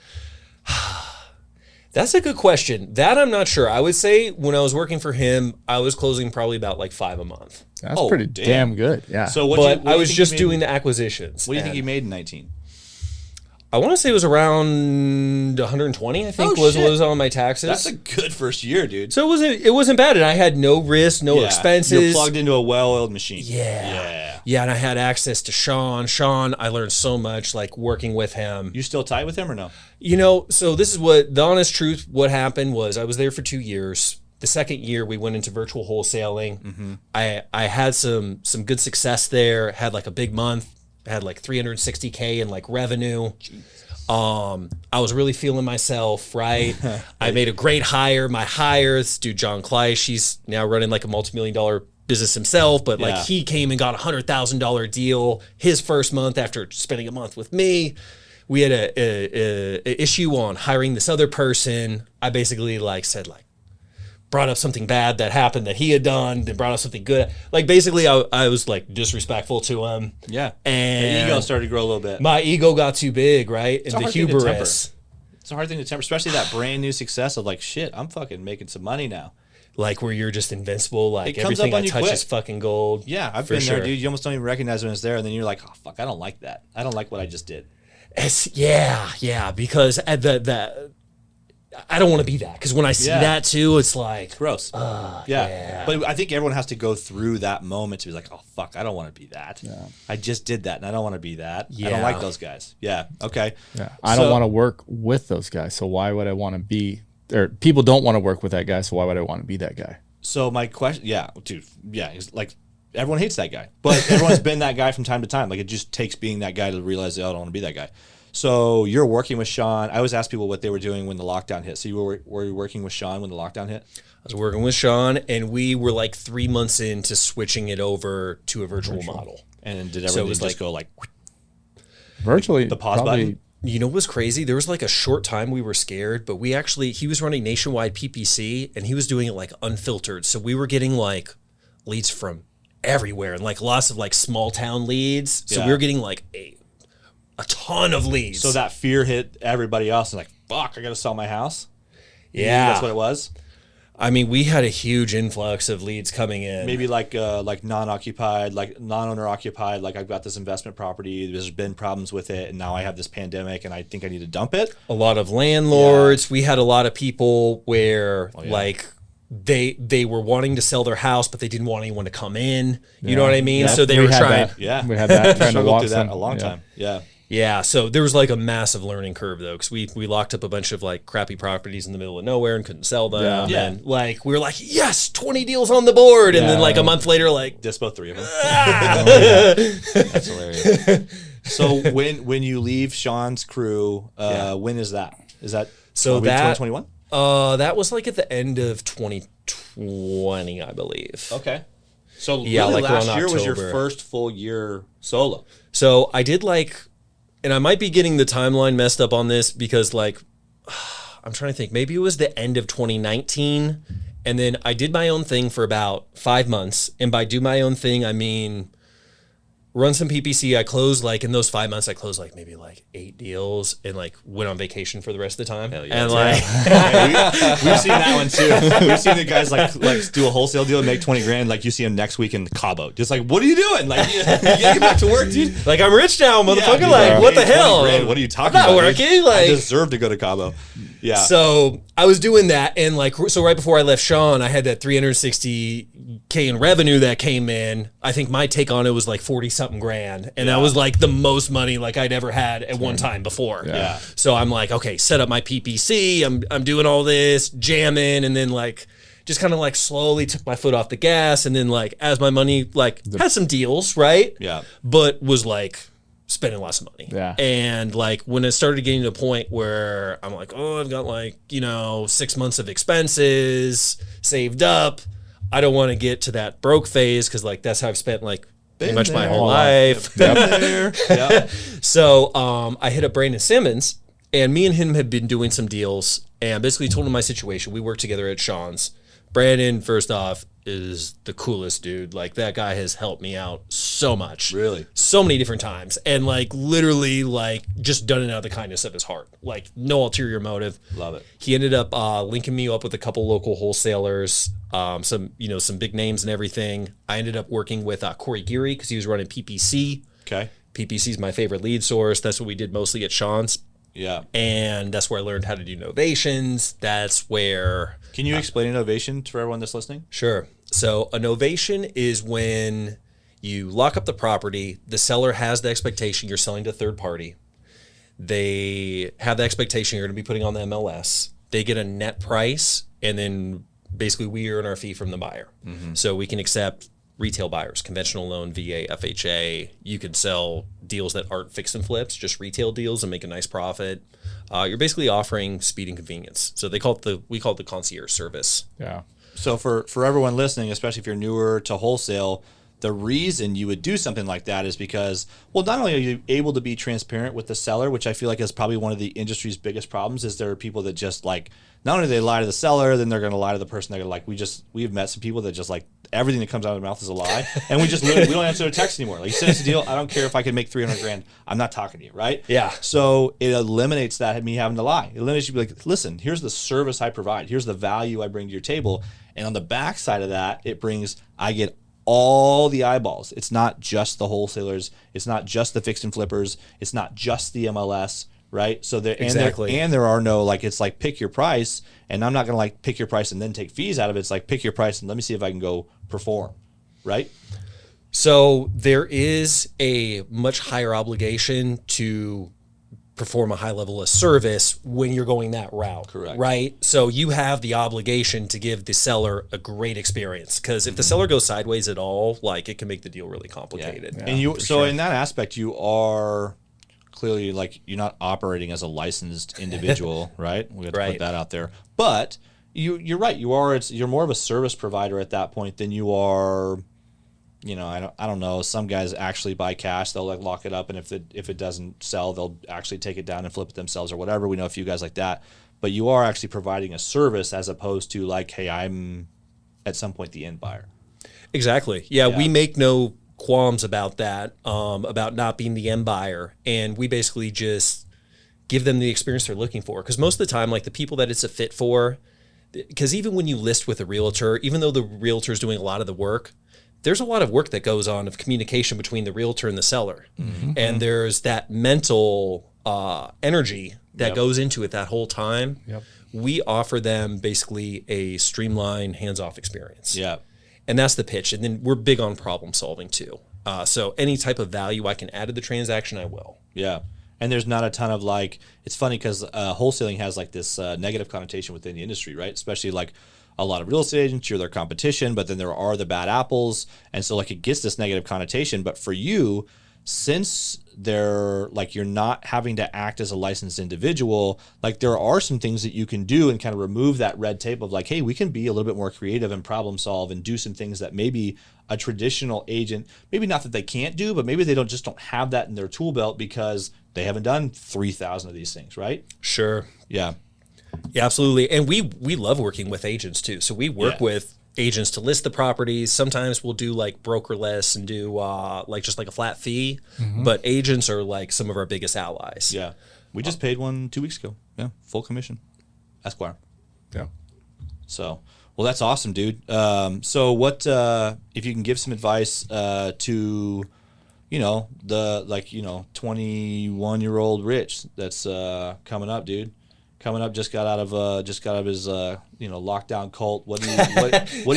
That's a good question. That I'm not sure. I would say when I was working for him, I was closing probably about like 5 a month. That's pretty damn good. Yeah. So But I was just doing the acquisitions. What do you think you made in 19? I want to say it was around 120. I think was on my taxes. That's a good first year, dude. So it wasn't bad, and I had no risk, no expenses. You're plugged into a well-oiled machine. Yeah. Yeah, and I had access to Shawn. Shawn, I learned so much, like working with him. You still tight with him or no? You know, so this is what the honest truth. What happened was I was there for 2 years. The second year we went into virtual wholesaling. Mm-hmm. I had some good success there. Had like a big month. Had like 360K in like revenue. I was really feeling myself, right? I made a great hire. My hire, this dude John Kleisch, he's now running like a multi-million-dollar business himself, but like he came and got $100,000 deal his first month after spending a month with me. We had a issue on hiring this other person. I basically like said like brought up something bad that happened that he had done, then brought up something good. Like basically I was like disrespectful to him. Yeah. And the ego started to grow a little bit. my ego got too big, right? It's And a the hard thing to temper. hubris. It's a hard thing to temper, especially that brand new success of like, shit, I'm fucking making some money now. Like where you're just invincible, like It comes everything up on I you touch quick. is fucking gold. Yeah, I've For been sure. there, dude. You almost don't even recognize when it's there, and then you're like, oh, fuck, I don't like that. I don't like what I just did. Yeah, because at the I don't want to be that, because when I see that too, it's like Gross. Yeah. But I think everyone has to go through that moment to be like, oh, fuck, I don't want to be that. Yeah. I just did that, and I don't want to be that. I don't like those guys. Yeah, okay. Yeah. I don't want to work with those guys, so why would I want to be, or people don't want to work with that guy, so why would I want to be that guy? So my question, dude, it's like everyone hates that guy, but everyone's been that guy from time to time. Like it just takes being that guy to realize, oh, I don't want to be that guy. So you're working with Shawn. I always ask people what they were doing when the lockdown hit. So were you working with Shawn when the lockdown hit? I was working with Shawn, and we were like 3 months into switching it over to a virtual model. And did everything was just like- go like Virtually, the pause button? You know what was crazy? There was like a short time we were scared, but he was running nationwide PPC, and he was doing it like unfiltered. So we were getting like leads from everywhere, and like lots of like small town leads. So we were getting like a ton of leads. So that fear hit everybody else, and like, fuck, I got to sell my house. Yeah, That's what it was. I mean, we had a huge influx of leads coming in. Maybe like non-occupied, like non-owner occupied. Like I've got this investment property. There's been problems with it, and now I have this pandemic, and I think I need to dump it. A lot of landlords. We had a lot of people where like they were wanting to sell their house, but they didn't want anyone to come in. You know what I mean? Yeah. So they We were had trying. that. Yeah, We had that trying to struggled walk through that some- a long yeah. time. Yeah. Yeah, so there was like a massive learning curve though, because we locked up a bunch of like crappy properties in the middle of nowhere and couldn't sell them. Yeah. And like we were like, yes, 20 deals on the board, and then like a month later, like Dispo 3 of them. That's hilarious. So when you leave Shawn's crew, when is that? Is that So that 2021? That was like at the end of 2020, I believe. Okay. So Yeah, really like last around year was your October. first full year solo. So I did like, and I might be getting the timeline messed up on this because like, I'm trying to think, maybe it was the end of 2019. And then I did my own thing for about 5 months. And by do my own thing, I mean, run some PPC. I closed like in those 5 months, I closed like maybe like 8 deals and like went on vacation for the rest of the time. Hell yeah, And that's like, We've seen that one too. We've seen the guys like do a wholesale deal and make 20 grand. Like you see him next week in Cabo. Just like, what are you doing? Like you gotta get back to work, dude. like I'm rich now, motherfucker. dude, like, I what the made 20 hell? grand. What are you talking I'm not about? dude? working, like- I deserve to go to Cabo. Yeah. So I was doing that, and like, so right before I left Shawn, I had that 360K in revenue that came in. I think my take on it was like 40 something grand, and that was like the most money like I'd ever had at one time before. Yeah. So I'm like, okay, set up my PPC. I'm doing all this jamming, and then like just kind of like slowly took my foot off the gas, and then like as my money like had some deals, right? Yeah. But was like spending lots of money. Yeah. And like when it started getting to a point where I'm like, oh, I've got like, 6 months of expenses saved up. I don't want to get to that broke phase because like that's how I've spent like pretty much my whole life. Yeah. So I hit up Brandon Simmons, and me and him had been doing some deals, and basically told him my situation. We worked together at Shawn's. Brandon, first off, is the coolest dude. Like that guy has helped me out so much. Really? So many different times. And like literally like just done it out of the kindness of his heart. Like no ulterior motive. Love it. He ended up linking me up with a couple local wholesalers, some big names and everything. I ended up working with Corey Geary because he was running PPC. Okay. PPC is my favorite lead source. That's what we did mostly at Shawn's. Yeah. And that's where I learned how to do novations. That's where... Can you explain innovation for everyone that's listening? Sure. So a novation is when You lock up the property. The seller has the expectation you're selling to a third party. They have the expectation you're going to be putting on the MLS. They get a net price, and then basically we earn our fee from the buyer. So we can accept retail buyers, conventional loan, VA, FHA. You can sell deals that aren't fix and flips, just retail deals, and make a nice profit. You're basically offering speed and convenience. So we call it the concierge service. Yeah. So for everyone listening, especially if you're newer to wholesale, the reason you would do something like that is because, well, not only are you able to be transparent with the seller, which I feel like is probably one of the industry's biggest problems, is there are people that just like, not only do they lie to the seller, then they're going to lie to the person. They're gonna, like, we've met some people that just like everything that comes out of their mouth is a lie, and we just literally, we don't answer their text anymore. Like, you send us a deal, I don't care if I can make $300,000, I'm not talking to you, right? Yeah. So it eliminates that, me having to lie. It eliminates you, be like, listen, here's the service I provide, here's the value I bring to your table, and on the back side of that, I get all the eyeballs. It's not just the wholesalers. It's not just the fix and flippers. It's not just the MLS, right? So there, Exactly. and there are no, like, it's like pick your price, and I'm not going to like pick your price and then take fees out of it. It's like pick your price and let me see if I can go perform, right? So there is a much higher obligation to perform a high level of service when you're going that route. Correct. Right? So you have the obligation to give the seller a great experience, because if the seller goes sideways at all, like, it can make the deal really complicated. And in that aspect, you are clearly, like, you're not operating as a licensed individual, right? We have to put that out there. But you're right. You're more of a service provider at that point than you are. You know, I don't know. Some guys actually buy cash. They'll like lock it up, and if it doesn't sell, they'll actually take it down and flip it themselves or whatever. We know a few guys like that. But you are actually providing a service as opposed to like, hey, I'm at some point the end buyer. Exactly. Yeah, we make no qualms about that, about not being the end buyer, and we basically just give them the experience they're looking for. Because most of the time, like, the people that it's a fit for, because even when you list with a realtor, even though the realtor is doing a lot of the work, there's a lot of work that goes on of communication between the realtor and the seller. And there's that mental energy that goes into it that whole time. We offer them basically a streamlined, hands-off experience. Yeah. And that's the pitch. And then we're big on problem solving too. So any type of value I can add to the transaction, I will. Yeah. And there's not a ton of, like, it's funny because wholesaling has like this negative connotation within the industry, right? Especially like a lot of real estate agents, you're their competition, but then there are the bad apples. And so like it gets this negative connotation. But for you, since they're like, you're not having to act as a licensed individual, like there are some things that you can do and kind of remove that red tape of like, hey, we can be a little bit more creative and problem solve and do some things that maybe a traditional agent, maybe not that they can't do, but maybe they don't have that in their tool belt because they haven't done 3,000 of these things, right? Sure. Yeah. Yeah, absolutely. And we love working with agents too. So we work with agents to list the properties. Sometimes we'll do like brokerless and do like just like a flat fee. But agents are like some of our biggest allies. Yeah. We just paid one 2 weeks ago. Yeah. Full commission. Esquire. Yeah. So, well, that's awesome, dude. So what, if you can give some advice to, you know, the, like, you know, 21-year-old Rich that's coming up, dude. Coming up, just got out of his you know, lockdown cult. What do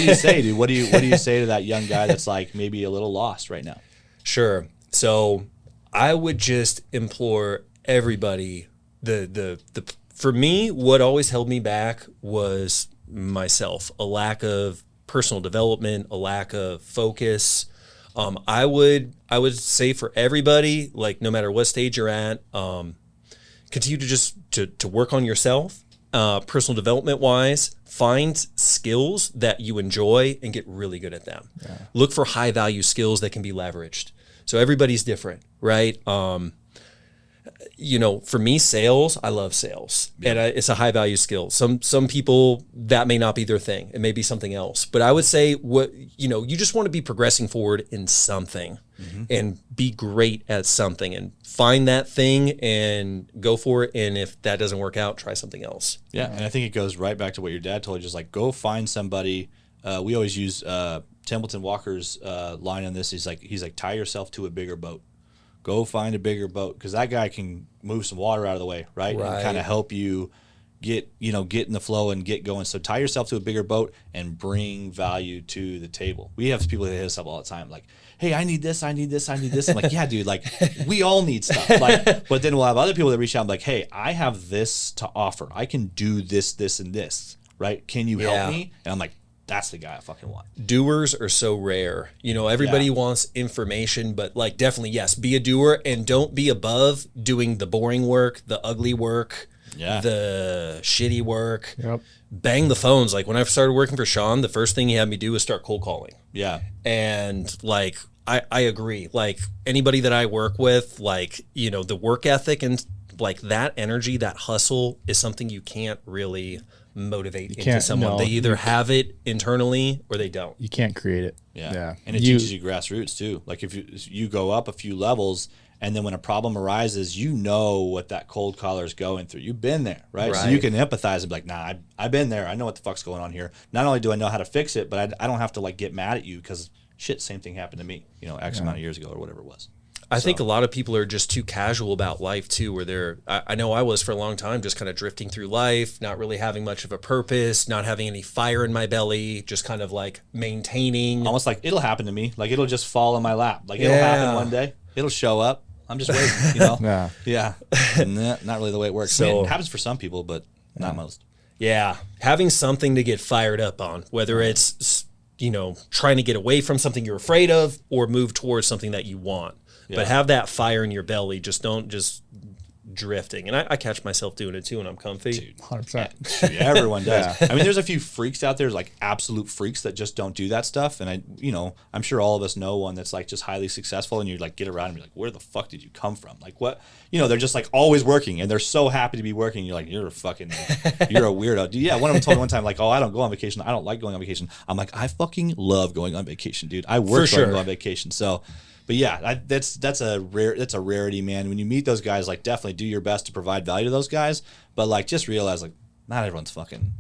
you say, dude? What do you say to that young guy that's like maybe a little lost right now? Sure. So I would just implore everybody. The for me, what always held me back was myself. A lack of personal development, a lack of focus. I would say for everybody, like, no matter what stage you're at, continue to just to work on yourself, personal development wise. Find skills that you enjoy and get really good at them. Look for high value skills that can be leveraged. So everybody's different, right? You know, for me, sales, I love sales, and it's a high value skill. Some people, that may not be their thing. It may be something else. But I would say, you just want to be progressing forward in something and be great at something, and find that thing and go for it. And if that doesn't work out, try something else. Yeah, and I think it goes right back to what your dad told you, just like, go find somebody. We always use Templeton Walker's line on this. He's like, tie yourself to a bigger boat. Go find a bigger boat, because that guy can move some water out of the way, right? And kind of help you get in the flow and get going. So tie yourself to a bigger boat and bring value to the table. We have people that hit us up all the time like, hey, I need this. I'm like, yeah, dude, like we all need stuff. Like, but then we'll have other people that reach out and be like, hey, I have this to offer. I can do this, this, and this, right? Can you help me? And I'm like, that's the guy I fucking want. Doers are so rare. Everybody wants information, but like definitely, yes, be a doer and don't be above doing the boring work, the ugly work, the shitty work. Yep. Bang the phones. Like when I started working for Shawn, the first thing he had me do was start cold calling. Yeah. And like, I agree. Like anybody that I work with, like, the work ethic and like that energy, that hustle is something you can't really motivate into someone. No, they either have it internally or they don't. You can't create it. Yeah. And it teaches you grassroots too. Like if you go up a few levels and then when a problem arises, you know what that cold caller is going through. You've been there, right? So you can empathize and be like, nah, I've been there. I know what the fuck's going on here. Not only do I know how to fix it, but I don't have to like get mad at you because shit, same thing happened to me, X amount of years ago or whatever it was. I think a lot of people are just too casual about life too, where I know I was for a long time, just kind of drifting through life, not really having much of a purpose, not having any fire in my belly, just kind of like maintaining. Almost like it'll happen to me. Like it'll just fall in my lap. Like it'll happen one day. It'll show up. I'm just waiting, Yeah. Not really the way it works. So it happens for some people, but not most. Yeah. Having something to get fired up on, whether it's, trying to get away from something you're afraid of or move towards something that you want. But have that fire in your belly. Just don't drifting. And I catch myself doing it too when I'm comfy. Dude, 100%. Everyone does. I mean, there's a few freaks out there, like absolute freaks that just don't do that stuff. And I'm sure all of us know one that's like just highly successful and you like get around and be like, where the fuck did you come from? Like what, they're just like always working and they're so happy to be working. You're like, you're a weirdo. Dude, yeah. One of them told me one time, like, oh, I don't go on vacation. I don't like going on vacation. I'm like, I fucking love going on vacation, dude. I work for going on vacation. So, but yeah, that's a rarity, man. When you meet those guys, like definitely do your best to provide value to those guys, but like just realize like not everyone's fucking,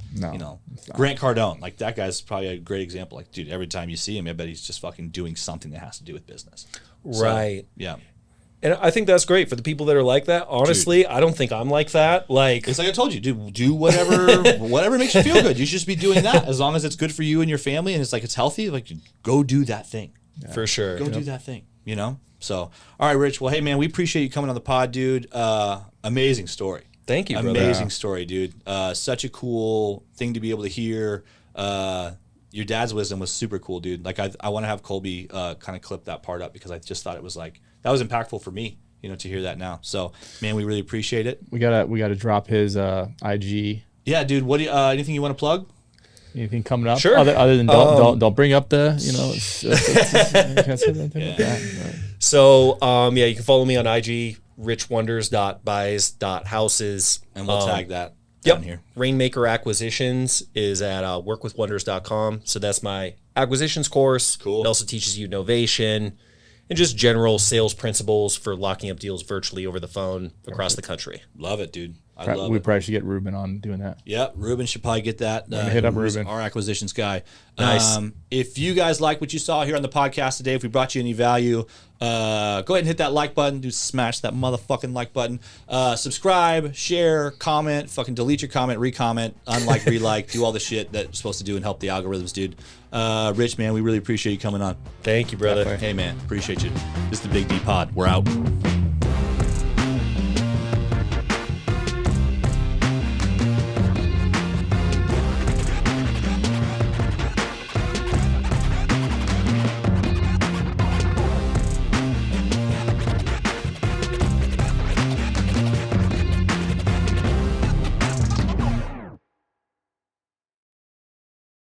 Grant Cardone, like that guy's probably a great example. Like, dude, every time you see him, I bet he's just fucking doing something that has to do with business. Right. So, yeah. And I think that's great for the people that are like that. Honestly, dude, I don't think I'm like that. Like it's like I told you, do whatever makes you feel good. You should just be doing that as long as it's good for you and your family and it's like it's healthy. Like go do that thing. Yeah. For sure. Go do that thing. So, all right, Rich. Well, hey, man, we appreciate you coming on the pod, dude. Amazing story. Thank you, brother. Amazing story, dude. Such a cool thing to be able to hear. Your dad's wisdom was super cool, dude. Like, I want to have Colby kind of clip that part up because I just thought it was like, that was impactful for me, to hear that now. So, man, we really appreciate it. We gotta drop his IG. Yeah, dude. What do you, anything you want to plug? Anything coming up? Sure. Other than don't bring up the So you can follow me on IG, richwonders.buys.houses, and we'll tag that down here. Rainmaker Acquisitions is at workwithwonders.com. So that's my acquisitions course. Cool. It also teaches you novation and just general sales principles for locking up deals virtually over the phone across the country. Love it, dude. We probably should get Ruben on doing that. Yeah, Ruben should probably get that. Hit up Ruben, our acquisitions guy. Nice. If you guys like what you saw here on the podcast today, if we brought you any value, go ahead and hit that like button. Do smash that motherfucking like button. Subscribe, share, comment. Fucking delete your comment, re-comment, unlike, re-like. Do all the shit that you're supposed to do and help the algorithms, dude. Rich, man, we really appreciate you coming on. Thank you, brother. Hey, man, appreciate you. This is the Big D Pod. We're out.